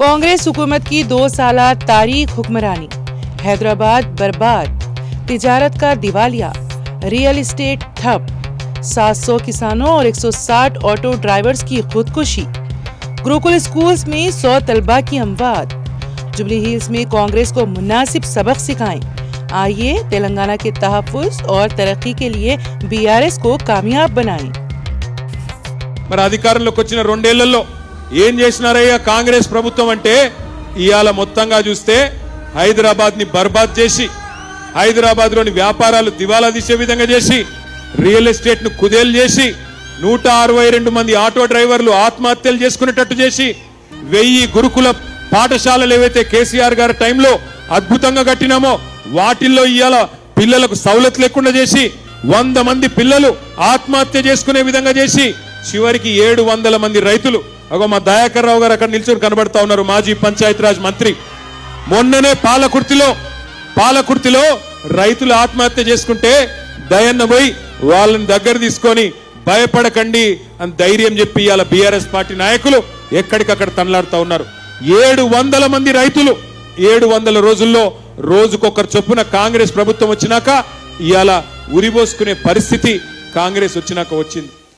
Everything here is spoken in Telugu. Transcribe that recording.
कांग्रेस हुकूमत की 2 साला तारीख हुक्मरानी, हैदराबाद बर्बाद, तिजारत का दिवालिया, रियल एस्टेट ठप, 700 किसानों और 160 ऑटो ड्राइवर्स की खुदकुशी, गुरुकुल स्कूल्स में 100 तलबा की अमवात। जुबली हिल्स में कांग्रेस को मुनासिब सबक सिखाएं। आइए तेलंगाना के तहफ़्फ़ुज़ और तरक्की के लिए बीआरएस को कामयाब बनाएं। మరి అధికారంలోకి వచ్చిన 2 ఏళ్లలో ఏం చేసినారయ్యా కాంగ్రెస్ ప్రభుత్వం అంటే ఇయాల మొత్తంగా చూస్తే హైదరాబాద్ ని బర్బాద్ చేసి, హైదరాబాద్ లోని వ్యాపారాలు దివాలా తీసే విధంగా చేసి, రియల్ ఎస్టేట్ ను కుదేలు చేసి, 162 మంది ఆటో డ్రైవర్లు ఆత్మహత్యలు చేసుకునేటట్టు చేసి, 1000 గురుకుల పాఠశాలలు ఏవైతే కేసీఆర్ గారి టైంలో అద్భుతంగా కట్టినామో వాటిల్లో ఇయాల పిల్లలకు సౌలత్ లేకుండా చేసి, 100 మంది పిల్లలు ఆత్మహత్య చేసుకునే విధంగా చేసి, చివరికి 700 మంది రైతులు, అగో మా దయాకర్ రావు గారు అక్కడ నిల్చొని కనబడతా ఉన్నారు, మాజీ పంచాయతీరాజ్ మంత్రి. మొన్ననే పాలకుర్తిలో రైతులు ఆత్మహత్య చేసుకుంటే దయన్న పోయి వాళ్ళని దగ్గర తీసుకొని భయపడకండి అని ధైర్యం చెప్పి ఇవాళ బీఆర్ఎస్ పార్టీ నాయకులు ఎక్కడికక్కడ తనలాడుతా ఉన్నారు. 700 మంది రైతులు 700 రోజుల్లో రోజుకొకరు చొప్పున కాంగ్రెస్ ప్రభుత్వం వచ్చినాక ఇవాళ ఉరిబోసుకునే పరిస్థితి కాంగ్రెస్ వచ్చినాక వచ్చింది.